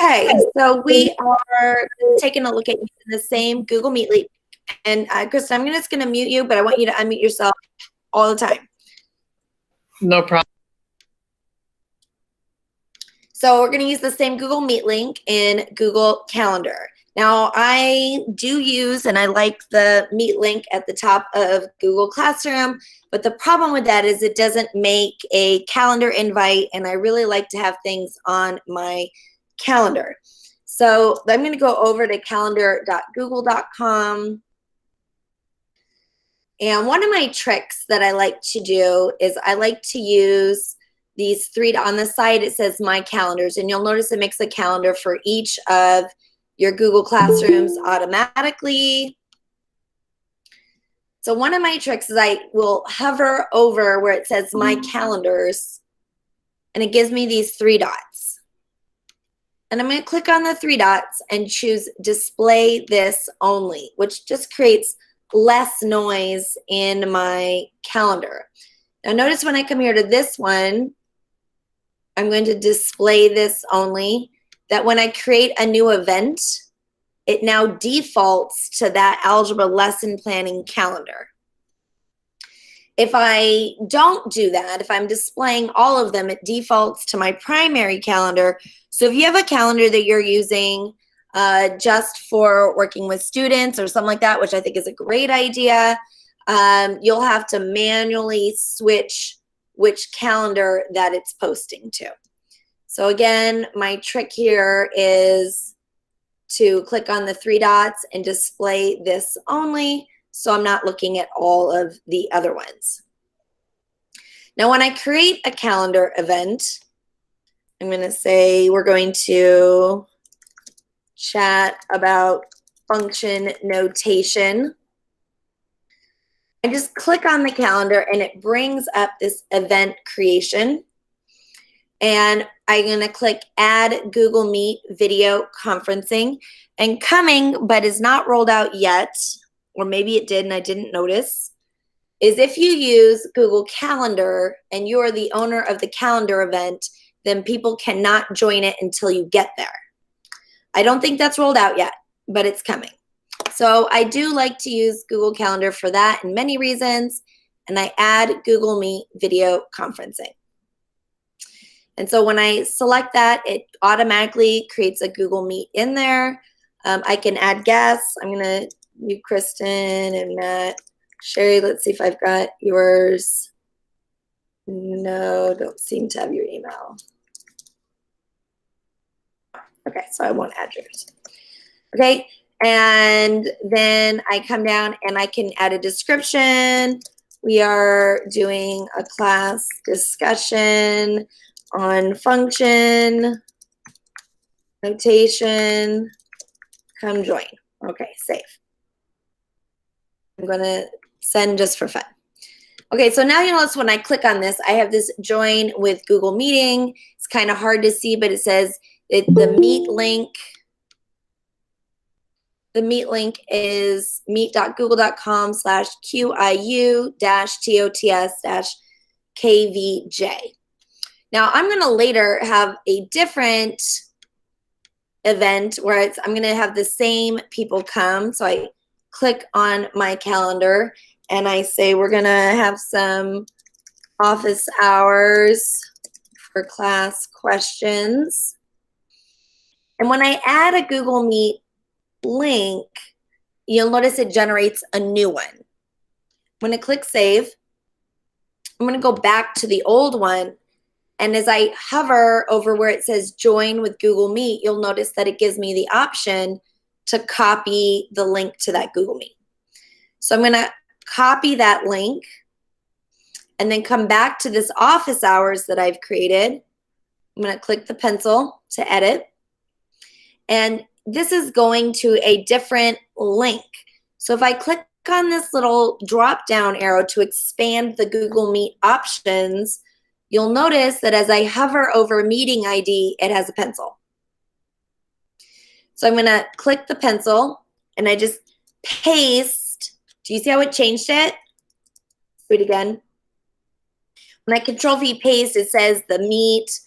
Okay, so we are taking a look at using the same Google Meet link. And Kristen, I'm just going to mute you, but I want you to unmute yourself all the time. No problem. So we're going to use the same Google Meet link in Google Calendar. Now, I do use and I like the Meet link at the top of Google Classroom, but the problem with that is it doesn't make a calendar invite, and I really like to have things on my calendar. So I'm going to go over to calendar.google.com. And one of my tricks that I like to do is I like to use these three. On the side, it says My Calendars, and you'll notice it makes a calendar for each of your Google Classrooms automatically. So one of my tricks is I will hover over where it says My Calendars, and it gives me these three dots. And I'm going to click on the three dots and choose Display This Only, which just creates less noise in my calendar. Now notice when I come here to this one, I'm going to display this only, that when I create a new event, it now defaults to that algebra lesson planning calendar. If I don't do that, if I'm displaying all of them, it defaults to my primary calendar. So if you have a calendar that you're using just for working with students or something like that, which I think is a great idea, you'll have to manually switch which calendar that it's posting to. So again, my trick here is to click on the three dots and display this only, so I'm not looking at all of the other ones. Now, when I create a calendar event, I'm going to say we're going to chat about function notation. I just click on the calendar and it brings up this event creation. And I'm going to click Add Google Meet Video Conferencing. And coming, but is not rolled out yet, or maybe it did and I didn't notice, is if you use Google Calendar and you're the owner of the calendar event, then people cannot join it until you get there. I don't think that's rolled out yet, but it's coming. So I do like to use Google Calendar for that and many reasons, and I add Google Meet Video Conferencing. And so when I select that, it automatically creates a Google Meet in there. I can add guests. I'm going to do Kristen and Matt. Sherry, let's see if I've got yours. No, don't seem to have your email. Okay, so I won't add yours. Okay, and then I come down and I can add a description. We are doing a class discussion on function notation. Come join. Okay, save. I'm going to send just for fun. Okay, so now you notice when I click on this, I have this join with Google Meeting. It's kind of hard to see, but it says the Meet link. The Meet link is meet.google.com/QIU-TOTS-KVJ. Now, I'm going to later have a different event where I'm going to have the same people come. So I click on my calendar and I say we're going to have some office hours for class questions. And when I add a Google Meet link, you'll notice it generates a new one. When I click save, I'm going to go back to the old one. And as I hover over where it says join with Google Meet, you'll notice that it gives me the option to copy the link to that Google Meet. So I'm going to copy that link and then come back to this office hours that I've created. I'm going to click the pencil to edit. And this is going to a different link. So if I click on this little drop down arrow to expand the Google Meet options, you'll notice that as I hover over meeting ID, it has a pencil. So I'm going to click the pencil and I just paste. Do you see how it changed it? Do it again. When I Control V paste, it says the Meet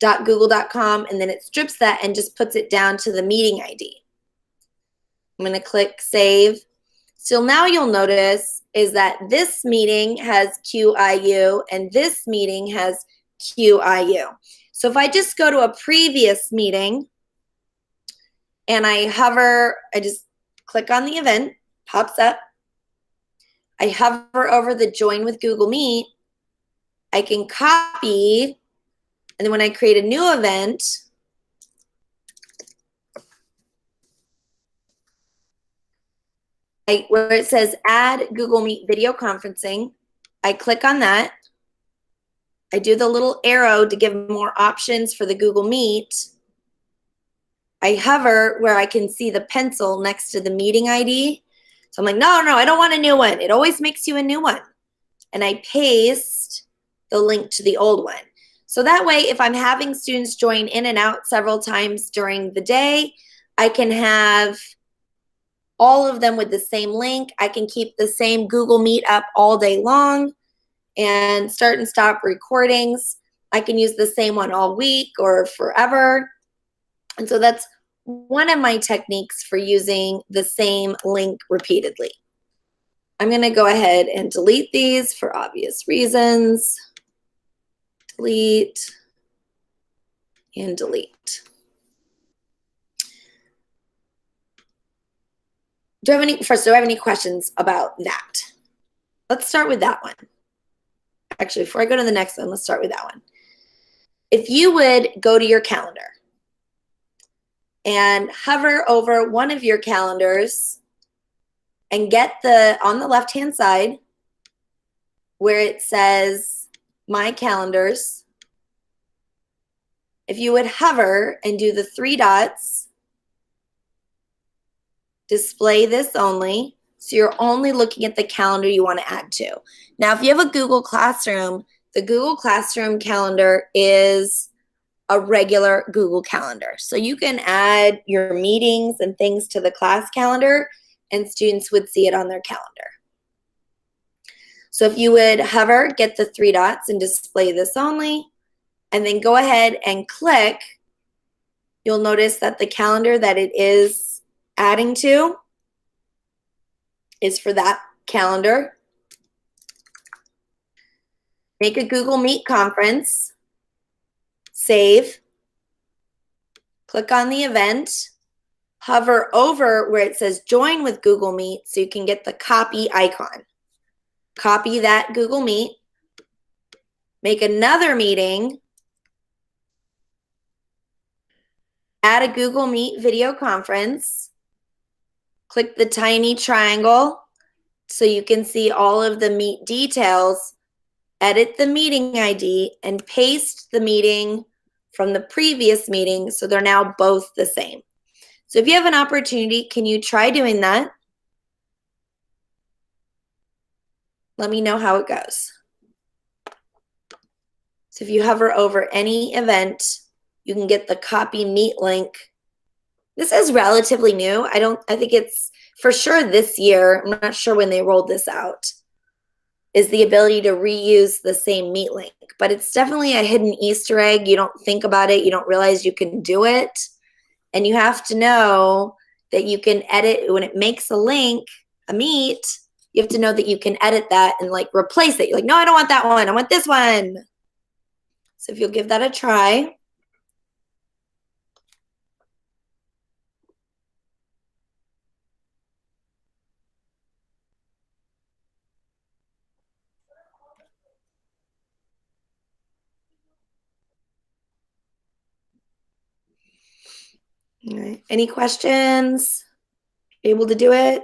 .google.com, and then it strips that and just puts it down to the meeting ID. I'm going to click save. So now you'll notice is that this meeting has QIU and this meeting has QIU. So if I just go to a previous meeting and I hover, I just click on the event, pops up. I hover over the join with Google Meet. I can copy, and then when I create a new event, where it says add Google Meet video conferencing, I click on that. I do the little arrow to give more options for the Google Meet. I hover where I can see the pencil next to the meeting ID. So I'm like, no, I don't want a new one. It always makes you a new one. And I paste the link to the old one. So that way, if I'm having students join in and out several times during the day, I can have all of them with the same link. I can keep the same Google Meet up all day long and start and stop recordings. I can use the same one all week or forever. And so that's one of my techniques for using the same link repeatedly. I'm going to go ahead and delete these for obvious reasons. Delete and delete. Do I have any questions about that? Let's start with that one. Actually, before I go to the next one, let's start with that one. If you would go to your calendar and hover over one of your calendars and get on the left-hand side where it says My Calendars, if you would hover and do the 3 dots, display this only, so you're only looking at the calendar you want to add to. Now, if you have a Google Classroom, the Google Classroom calendar is a regular Google Calendar. So you can add your meetings and things to the class calendar, and students would see it on their calendar. So if you would hover, get the 3 dots and display this only, and then go ahead and click, you'll notice that the calendar that it is adding to is for that calendar. Make a Google Meet conference, save, click on the event, hover over where it says join with Google Meet so you can get the copy icon. Copy that Google Meet, make another meeting, add a Google Meet video conference, click the tiny triangle so you can see all of the Meet details, edit the meeting ID, and paste the meeting from the previous meeting so they're now both the same. So if you have an opportunity, can you try doing that? Let me know how it goes. So if you hover over any event, you can get the copy Meet link. This is relatively new. I think it's for sure this year. I'm not sure when they rolled this out, is the ability to reuse the same Meet link. But it's definitely a hidden Easter egg. You don't think about it. You don't realize you can do it. And you have to know that you can edit when it makes a link, a Meet. You have to know that you can edit that and like replace it. You're like, no, I don't want that one. I want this one. So if you'll give that a try. All right. Any questions? Able to do it?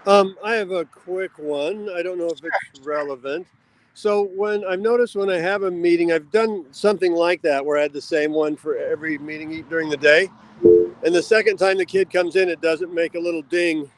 I have a quick one. I don't know if it's relevant. So I've noticed when I have a meeting, I've done something like that where I had the same one for every meeting during the day. And the second time the kid comes in, it doesn't make a little ding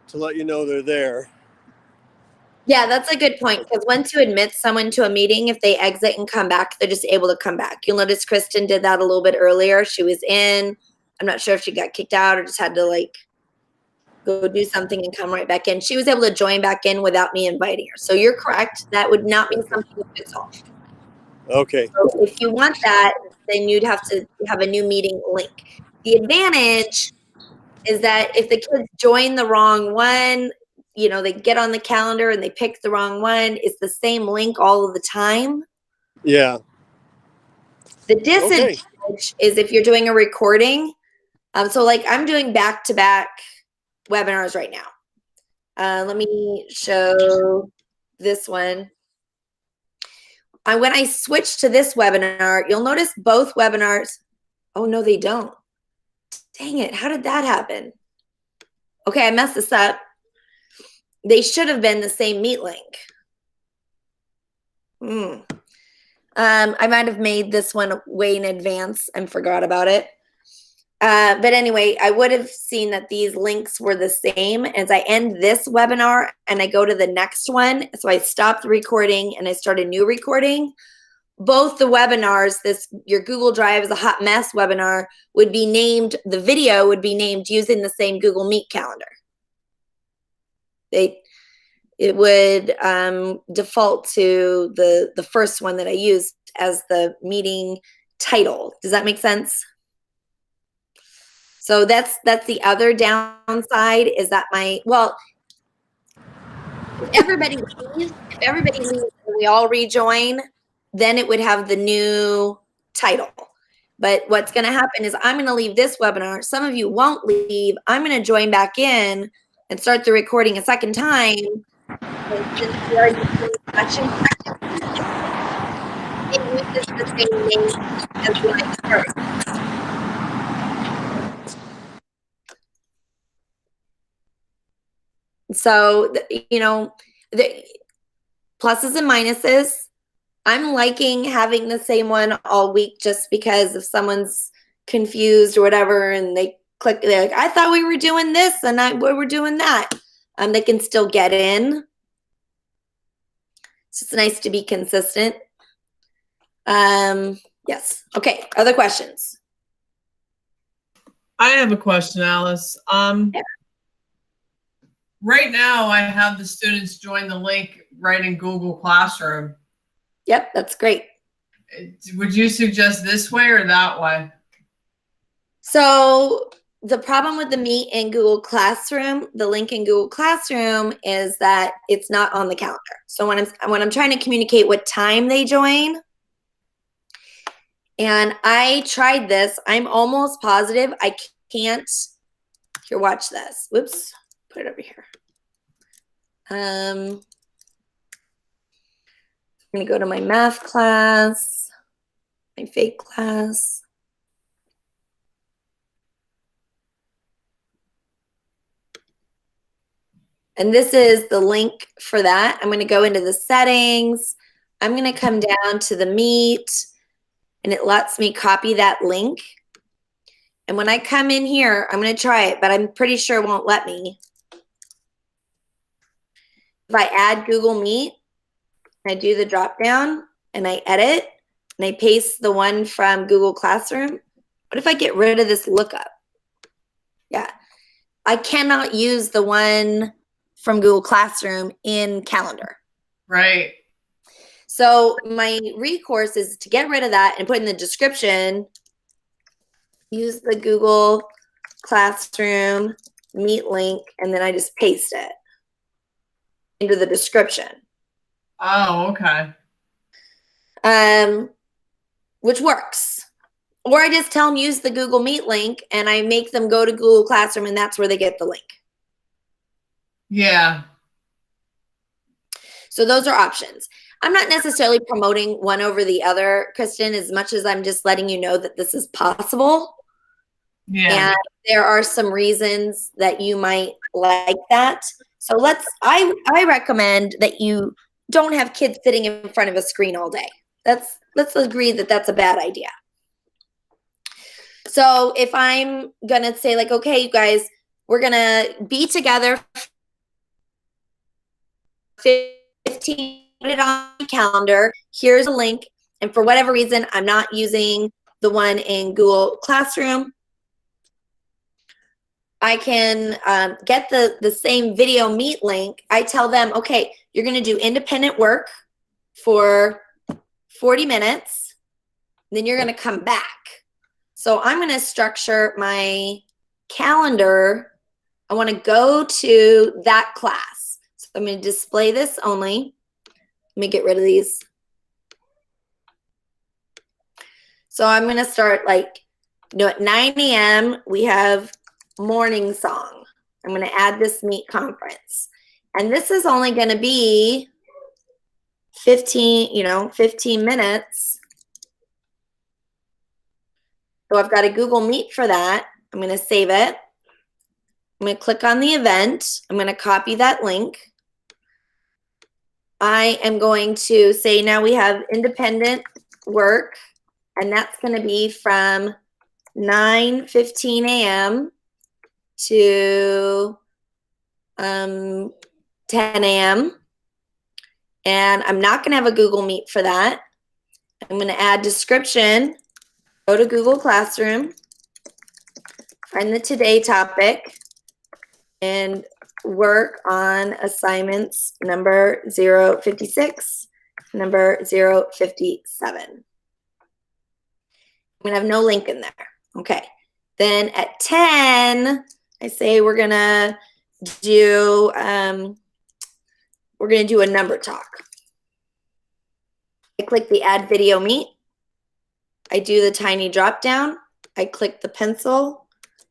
to let you know they're there. Yeah, that's a good point, because once you admit someone to a meeting, if they exit and come back, they're just able to come back. You'll notice Kristen did that a little bit earlier. She was in. I'm not sure if she got kicked out or just had to like go do something and come right back in. She was able to join back in without me inviting her. So you're correct. That would not be something that fits all. Okay. So if you want that, then you'd have to have a new meeting link. The advantage is that if the kids join the wrong one, you know, they get on the calendar and they pick the wrong one, it's the same link all of the time. Yeah. The disadvantage is if you're doing a recording. So like I'm doing back-to-back webinars right now. Let me show this one. When I switch to this webinar, you'll notice both webinars. Oh, no, they don't. Dang it. How did that happen? Okay, I messed this up. They should have been the same meet link. I might have made this one way in advance and forgot about it. But anyway, I would have seen that these links were the same as I end this webinar and I go to the next one. So I stopped the recording and I start a new recording. Both the webinars, your Google Drive is a hot mess webinar, would be named, the video would be named using the same Google Meet calendar. It would default to the first one that I used as the meeting title. Does that make sense? So that's the other downside is that if everybody leaves and we all rejoin, then it would have the new title. But what's going to happen is I'm going to leave this webinar. Some of you won't leave. I'm going to join back in and start the recording a second time. And since we already did the session, it uses the same name as when I started. So, you know, the pluses and minuses. I'm liking having the same one all week just because if someone's confused or whatever and they click, they're like, I thought we were doing this and we were doing that. They can still get in. It's just nice to be consistent. Yes. Okay. Other questions? I have a question, Alice. Yeah. Right now, I have the students join the link right in Google Classroom. Yep, that's great. Would you suggest this way or that way? So the problem with the Meet in Google Classroom, the link in Google Classroom, is that it's not on the calendar. So when I'm trying to communicate what time they join, and I tried this, I'm almost positive I can't. Here, watch this. Whoops, put it over here. I'm gonna go to my math class, my fake class. And this is the link for that. I'm going to go into the settings. I'm going to come down to the Meet, and it lets me copy that link. And when I come in here, I'm going to try it, but I'm pretty sure it won't let me. If I add Google Meet, I do the drop down, and I edit, and I paste the one from Google Classroom. What if I get rid of this lookup? Yeah. I cannot use the one from Google Classroom in Calendar. Right. So my recourse is to get rid of that and put in the description, use the Google Classroom Meet link, and then I just paste it into the description. Oh, okay. Which works. Or I just tell them use the Google Meet link and I make them go to Google Classroom and that's where they get the link. Yeah. So those are options. I'm not necessarily promoting one over the other, Kristen, as much as I'm just letting you know that this is possible. Yeah. And there are some reasons that you might like that. So I recommend that you don't have kids sitting in front of a screen all day. Let's agree that that's a bad idea. So if I'm going to say like, okay, you guys, we're going to be together 15, put it on the calendar. Here's a link. And for whatever reason, I'm not using the one in Google Classroom. I can get the same video meet link. I tell them, okay, you're going to do independent work for 40 minutes. Then you're going to come back. So I'm going to structure my calendar. I want to go to that class. So I'm going to display this only. Let me get rid of these. So I'm going to start like, at 9 a.m. we have morning song. I'm going to add this meet conference. And this is only going to be 15 minutes. So I've got a Google Meet for that. I'm going to save it. I'm going to click on the event. I'm going to copy that link. I am going to say now we have independent work, and that's going to be from 9:15 a.m. to 10 a.m. And I'm not going to have a Google Meet for that. I'm going to add description, go to Google Classroom, find the today topic, and work on assignments number 056, number 057. I'm going to have no link in there. Okay. Then at 10, I say we're going to do a number talk. I click the add video meet. I do the tiny drop down. I click the pencil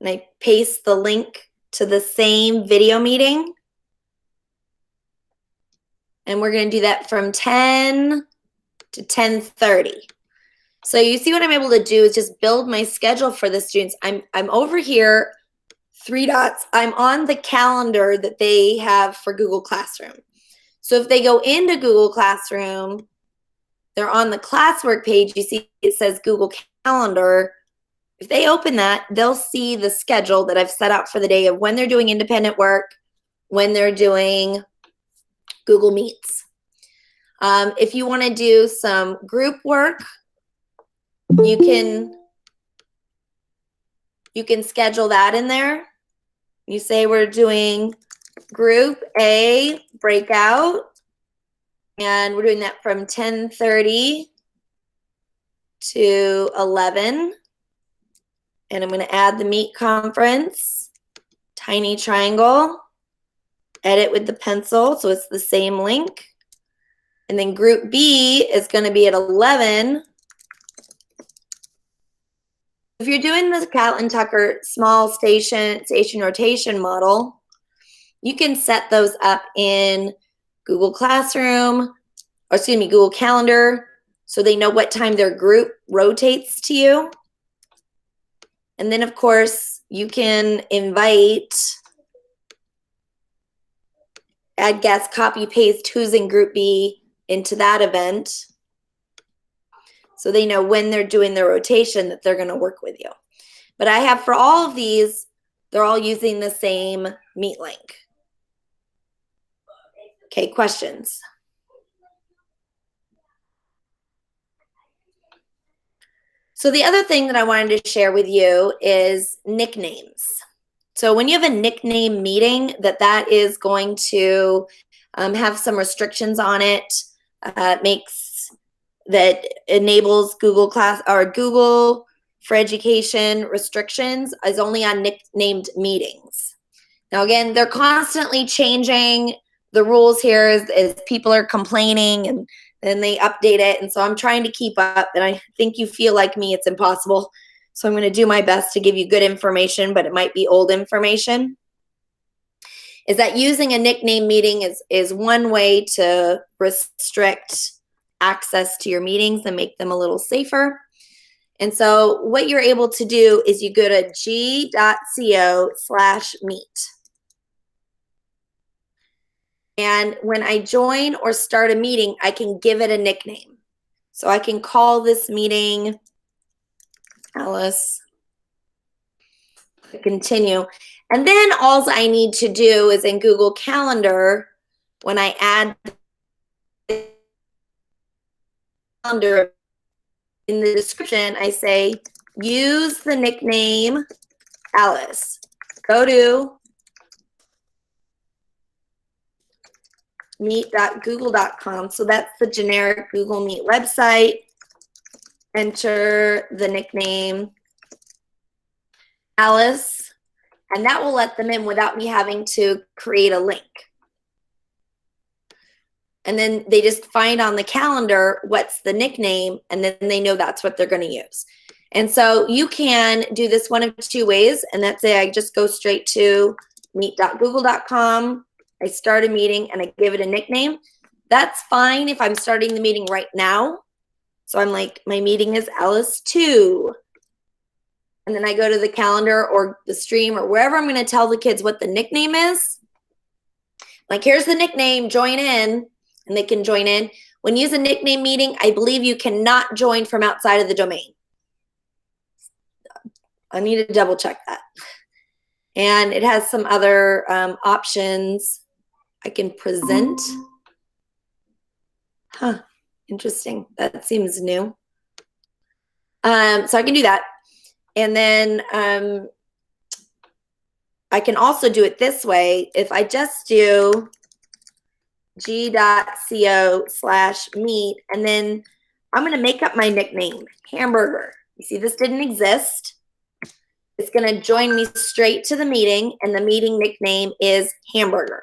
and I paste the link to the same video meeting. And we're going to do that from 10 to 10:30. So you see what I'm able to do is just build my schedule for the students. I'm over here, 3 dots. I'm on the calendar that they have for Google Classroom. So if they go into Google Classroom, they're on the classwork page. You see it says Google Calendar. If they open that, they'll see the schedule that I've set out for the day of when they're doing independent work, when they're doing Google Meets. If you want to do some group work, you can schedule that in there. You say we're doing group A breakout, and we're doing that from 10:30 to 11. And I'm going to add the meet conference, tiny triangle, edit with the pencil, so it's the same link. And then group B is going to be at 11. If you're doing the Catlin Tucker small station rotation model, you can set those up in Google Classroom, or excuse me, Google Calendar, so they know what time their group rotates to you. And then, of course, you can invite, add guest, copy, paste who's in group B into that event. So they know when they're doing their rotation that they're going to work with you. But I have for all of these, they're all using the same meet link. Okay, questions? So the other thing that I wanted to share with you is nicknames. So when you have a nickname meeting, that is going to have some restrictions on it. That enables Google Class or Google for Education restrictions is only on nicknamed meetings. Now again, they're constantly changing the rules here as people are complaining, and then they update it. And so I'm trying to keep up, and I think you feel like me, it's impossible. So I'm going to do my best to give you good information, but it might be old information. Is that using a nickname meeting is one way to restrict access to your meetings and make them a little safer. And so what you're able to do is you go to g.co/meet. And when I join or start a meeting, I can give it a nickname. So I can call this meeting Alice. Continue. And then all I need to do is in Google Calendar, when I add calendar in the description, I say use the nickname Alice. go to meet.google.com. So that's the generic Google Meet website. Enter the nickname Alice, and that will let them in without me having to create a link. And then they just find on the calendar what's the nickname, and then they know that's what they're going to use. And so you can do this one of two ways, and that's it. I just go straight to meet.google.com. I start a meeting and I give it a nickname. That's fine if I'm starting the meeting right now. So I'm like, my meeting is Alice 2. And then I go to the calendar or the stream or wherever I'm going to tell the kids what the nickname is. Like, here's the nickname, join in, and they can join in. When you use a nickname meeting, I believe you cannot join from outside of the domain. I need to double check that. And it has some other options. I can present. Huh, interesting. That seems new. So I can do that. And then I can also do it this way. If I just do g.co/meet, and then I'm going to make up my nickname, Hamburger. You see, this didn't exist. It's going to join me straight to the meeting, and the meeting nickname is Hamburger.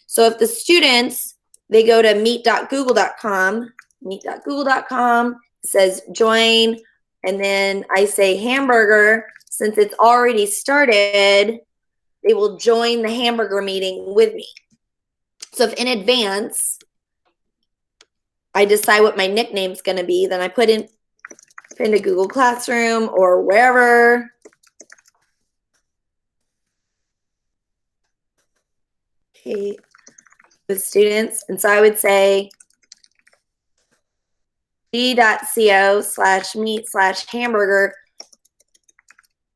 So if the students, they go to meet.google.com, it says join, and then I say Hamburger. Since it's already started, they will join the Hamburger meeting with me. So if in advance I decide what my nickname's going to be, then I put into Google Classroom or wherever. Okay, with students. And so I would say g.co/meet/hamburger.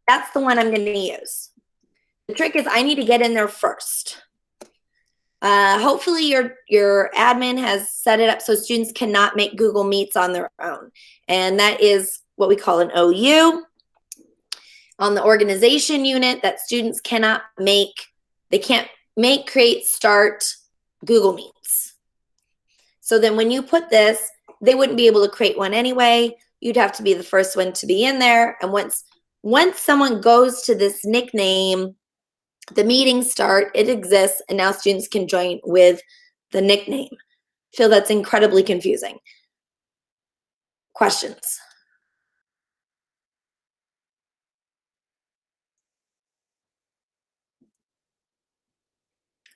That's the one I'm going to use. The trick is I need to get in there first. Hopefully your admin has set it up so students cannot make Google Meets on their own. And that is what we call an OU. On the organization unit, that students cannot make, they can't make, create, start Google Meets. So then when you put this, they wouldn't be able to create one anyway. You'd have to be the first one to be in there. And once someone goes to this nickname, the meetings start, it exists, and now students can join with the nickname. I feel that's incredibly confusing. Questions?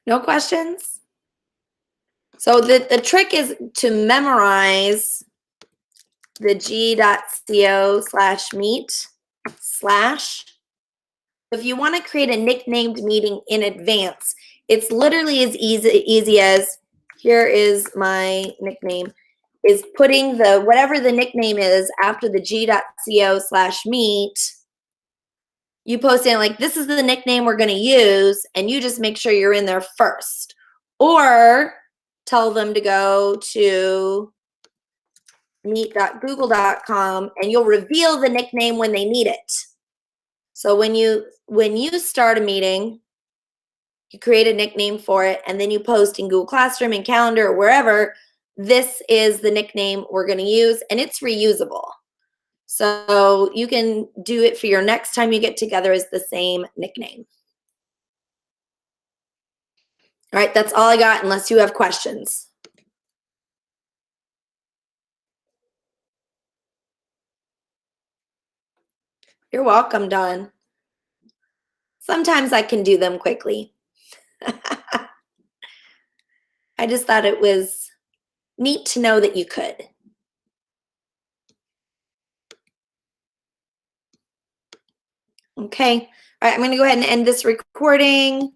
No questions? So the trick is to memorize the g.co/meet/. If you want to create a nicknamed meeting in advance, it's literally as easy as, here is my nickname, is putting the whatever the nickname is after the g.co/meet. You post in like, this is the nickname we're going to use, and you just make sure you're in there first. Or tell them to go to meet.google.com, and you'll reveal the nickname when they need it. So when you start a meeting, you create a nickname for it, and then you post in Google Classroom and Calendar or wherever, this is the nickname we're going to use, and it's reusable. So you can do it for your next time you get together as the same nickname. All right, that's all I got unless you have questions. You're welcome, Dawn. Sometimes I can do them quickly. I just thought it was neat to know that you could. Okay. All right, I'm going to go ahead and end this recording.